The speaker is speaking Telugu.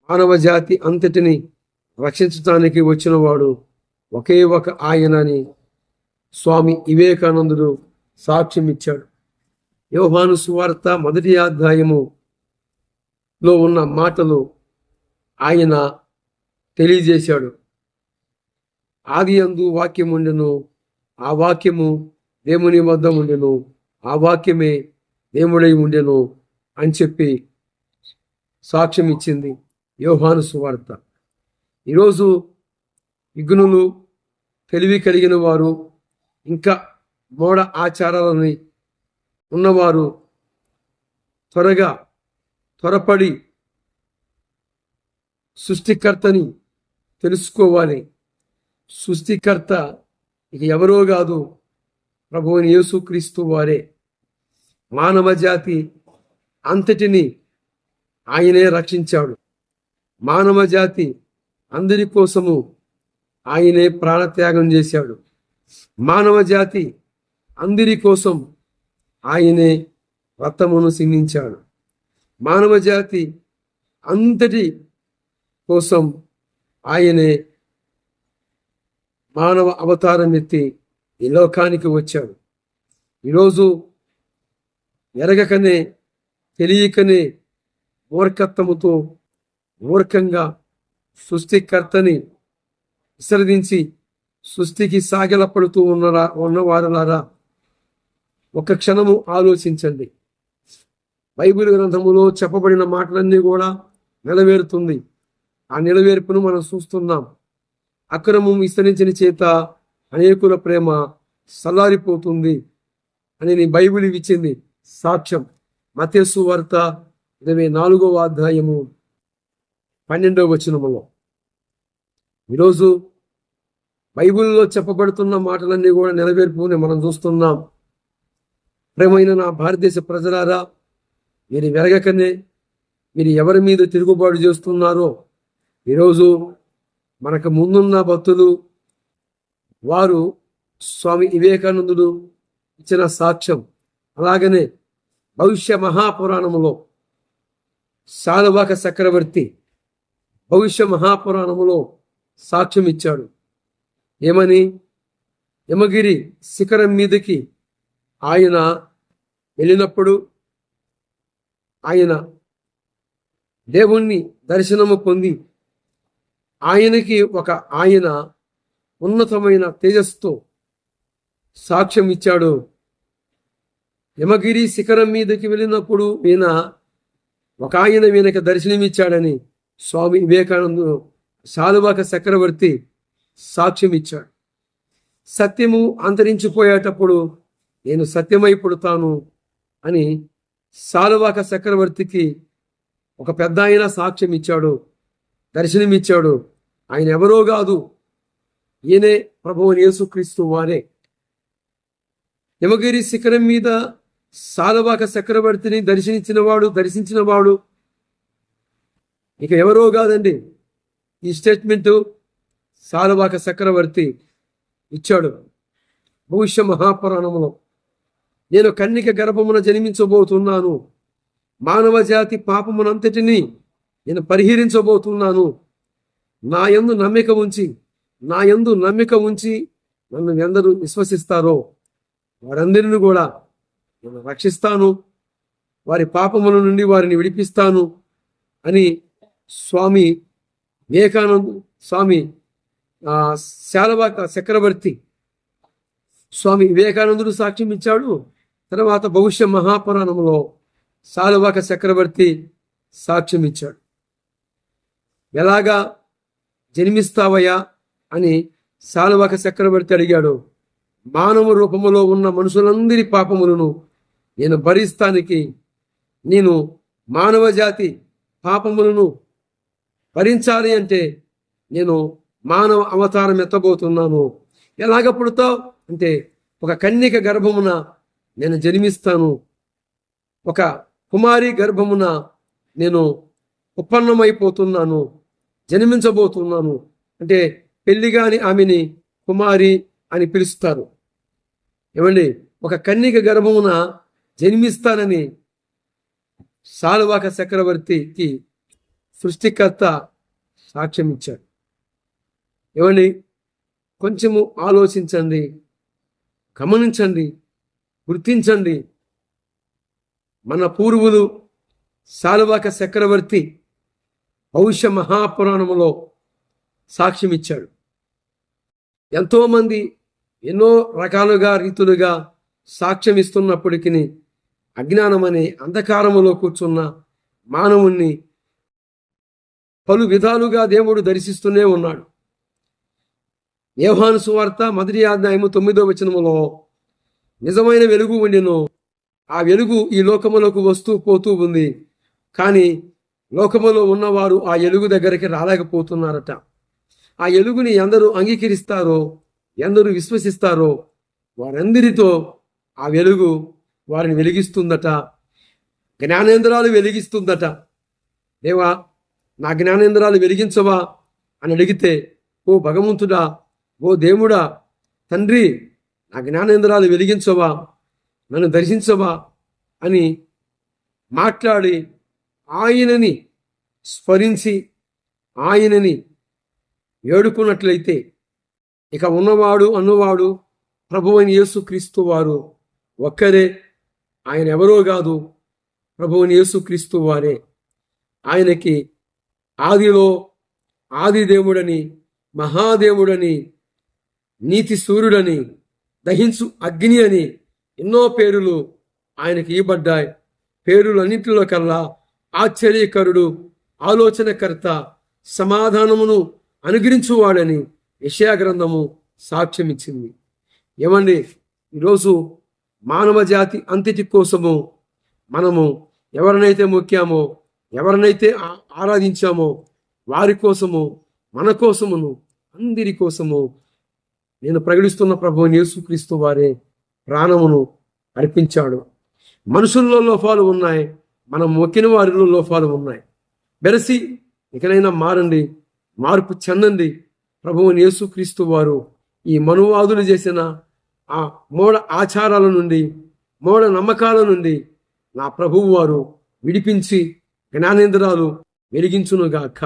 మానవ జాతి అంతటిని రక్షించడానికి వచ్చినవాడు ఒకే ఒక ఆయనని స్వామి వివేకానందుడు సాక్ష్యం ఇచ్చాడు. యోహాను సువార్త 1వ అధ్యాయములో ఉన్న మాటలు ఆయన తెలియజేశాడు. ఆది యందు వాక్యం ఉండెను, ఆ వాక్యము దేవుని వద్ద ఉండెను, ఆ వాక్యమే దేవుడై ఉండెను అని చెప్పి సాక్ష్యం ఇచ్చింది యోహాను సువార్త. ఈరోజు విఘ్నులు, తెలివి కలిగిన వారు, ఇంకా మూఢ ఆచారాలని ఉన్నవారు త్వరపడి సృష్టికర్తని తెలుసుకోవాలి. సృష్టికర్త ఇక ఎవరో కాదు, ప్రభువైన యేసుక్రీస్తు వారే. మానవ జాతి అంతటిని ఆయనే రక్షించాడు. మానవ జాతి అందరి కోసము ఆయనే ప్రాణత్యాగం చేశాడు. మానవ జాతి అందరి కోసం ఆయనే రక్తమును సిందించాడు. మానవ జాతి అంతటి కోసం ఆయనే మానవ అవతారం ఎత్తి ఈ లోకానికి వచ్చాడు. ఈరోజు ఎరగకనే, తెలియకనే, మూర్ఖత్వముతో మూర్ఖంగా సృష్టికర్తని విసర్జించి సృష్టికి సాగిలపడుతూ ఉన్నవారలారా, ఒక క్షణము ఆలోచించండి. బైబిల్ గ్రంథములో చెప్పబడిన మాటలన్నీ కూడా నెరవేరుతుంది. ఆ నెరవేర్పును మనం చూస్తున్నాం. అక్రమం విస్తరించిన చేత అనేకుల ప్రేమ సల్లారిపోతుంది అని బైబిల్ ఇచ్చింది సాక్ష్యం. మత్తయి సువార్త 24వ అధ్యాయము 12వ వచనములో. ఈరోజు బైబిల్లో చెప్పబడుతున్న మాటలన్నీ కూడా నెరవేర్పుని మనం చూస్తున్నాం. ప్రేమైన నా భారతదేశ ప్రజలారా, మీరు వెరగకనే మీరు ఎవరి మీద తిరుగుబాటు చేస్తున్నారో, ఈరోజు మనకు ముందున్న భక్తులు వారు స్వామి వివేకానందుడు ఇచ్చిన సాక్ష్యం. అలాగనే భవిష్య మహాపురాణములో శాలువాక చక్రవర్తి భవిష్య మహాపురాణములో సాక్ష్యం ఇచ్చాడు. ఏమని? యమగిరి శిఖరం మీదకి ఆయన వెళ్ళినప్పుడు ఆయన దేవుణ్ణి దర్శనము పొంది ఆయనకి ఆయన ఉన్నతమైన తేజస్సుతో సాక్ష్యం ఇచ్చాడు. యమగిరి శిఖరం మీదకి వెళ్ళినప్పుడు ఆయన ఈయనకి దర్శనమిచ్చాడని స్వామి వివేకానందుడు శాలువాక చక్రవర్తి సాక్ష్యం ఇచ్చాడు. సత్యము అంతరించిపోయేటప్పుడు నేను సత్యమై పుడతాను అని శాలువాక చక్రవర్తికి ఒక పెద్ద ఆయన సాక్ష్యం ఇచ్చాడు, దర్శనమిచ్చాడు. ఆయన ఎవరో కాదు, ఈయనే ప్రభువైన యేసుక్రీస్తు వారే. యమగిరి శిఖరం మీద శాలువాక చక్రవర్తిని దర్శించినవాడు ఇక ఎవరో కాదండి. ఈ స్టేట్మెంటు శాలువాక చక్రవర్తి ఇచ్చాడు భవిష్య మహాపురాణంలో. నేను కన్నిక గర్భమున జన్మించబోతున్నాను, మానవ జాతి పాపమునంతటినీ నేను పరిహరించబోతున్నాను. నా యందు నమ్మిక ఉంచి నన్ను ఎందరూ విశ్వసిస్తారో వారందరిని కూడా నేను రక్షిస్తాను, వారి పాపముల నుండి వారిని విడిపిస్తాను అని స్వామి వివేకానంద శాలువాక చక్రవర్తి స్వామి వివేకానందుడు సాక్ష్యం ఇచ్చాడు. తర్వాత భవిష్య మహాపురాణంలో శాలువాక చక్రవర్తి సాక్ష్యం ఇచ్చాడు. ఎలాగా జన్మిస్తావయ్యా అని శాలువాక చక్రవర్తి అడిగాడు. మానవ రూపములో ఉన్న మనుషులందరి పాపములను నేను భరిస్తానికి, నేను మానవ జాతి పాపములను భరించాలి అంటే నేను మానవ అవతారం ఎత్తబోతున్నాను. ఎలాగ పుడతావు అంటే, ఒక కన్యక గర్భమున నేను జన్మిస్తాను, ఒక కుమారి గర్భమున నేను ఉత్పన్నమైపోతున్నాను, జన్మించబోతున్నాను అంటే పెళ్లిగాని ఆమెని కుమారి అని పిలుస్తారు. ఏమండి, ఒక కన్యక గర్భమున జన్మిస్తానని శాలువాక చక్రవర్తికి సృష్టికర్త సాక్ష్యం ఇచ్చాడు. ఏమండి, కొంచెము ఆలోచించండి, గమనించండి, గుర్తించండి. మన పూర్వులు శాలువాక చక్రవర్తి భవిష్య మహాపురాణములో సాక్ష్యం ఇచ్చాడు. ఎంతోమంది ఎన్నో రకాలుగా రీతులుగా సాక్ష్యం ఇస్తున్నప్పటికీ అజ్ఞానమనే అంధకారములో కూర్చున్న మానవుణ్ణి పలు విధాలుగా దేవుడు దర్శిస్తూనే ఉన్నాడు. యోహాను సువార్త 1వ అధ్యాయము 9వ వచనములో నిజమైన వెలుగు ఉండెను, ఆ వెలుగు ఈ లోకములకు వస్తూ పోతూ ఉంది, కానీ లోకములో ఉన్నవారు ఆ వెలుగు దగ్గరికి రాలేకపోతున్నారట. ఆ వెలుగుని ఎందరూ అంగీకరిస్తారో, ఎందరూ విశ్వసిస్తారో వారందరితో ఆ వెలుగు వారిని వెలిగిస్తుందట, జ్ఞానేంద్రాలు వెలిగిస్తుందట. దేవా, నా జ్ఞానేంద్రాలు వెలిగించవా అని అడిగితే, ఓ భగవంతుడా, ఓ దేవుడా, తండ్రి, నా జ్ఞానేంద్రాలు వెలిగించవా, నన్ను దర్శించవా అని మాట్లాడి ఆయనని స్మరించి ఆయనని వేడుకున్నట్లయితే ఇక ఉన్నవాడు అన్నవాడు ప్రభువైన యేసుక్రీస్తు వారు ఒక్కరే. ఆయన ఎవరో కాదు, ప్రభువైన యేసుక్రీస్తు వారే. ఆయనకి ఆదిలో ఆది దేవుడని, మహాదేవుడని, నీతి సూర్యుడని, దహించు అగ్ని అని ఎన్నో పేరులు ఆయనకి ఇవ్వబడ్డాయి. పేరులన్నింటిలో కల్లా ఆశ్చర్యకరుడు, ఆలోచనకర్త, సమాధానమును అనుగ్రహించువాడని యెషయా గ్రంథము సాక్ష్యం ఇచ్చింది. ఏమండి, ఈరోజు మానవ జాతి అంతటి కోసము మనము ఎవరినైతే మొక్కామో, ఎవరినైతే ఆరాధించామో వారి కోసము, మన కోసమును, అందరి కోసము నేను ప్రకటిస్తున్న ప్రభువు యేసుక్రీస్తు వారే ప్రాణమును అర్పించాడు. మనుషుల్లో లోపాలు ఉన్నాయి, మనం మొక్కిన వారిలో లోపాలు ఉన్నాయి. బెరసి ఇకనైనా మారండి, మార్పు చెందండి. ప్రభువు యేసుక్రీస్తు వారు ఈ మనువాదులు చేసిన ఆ మూఢ ఆచారాల నుండి, మూఢ నమ్మకాల నుండి నా ప్రభువు వారు విడిపించి జ్ఞానేంద్రాలు వెలిగించునుగాక.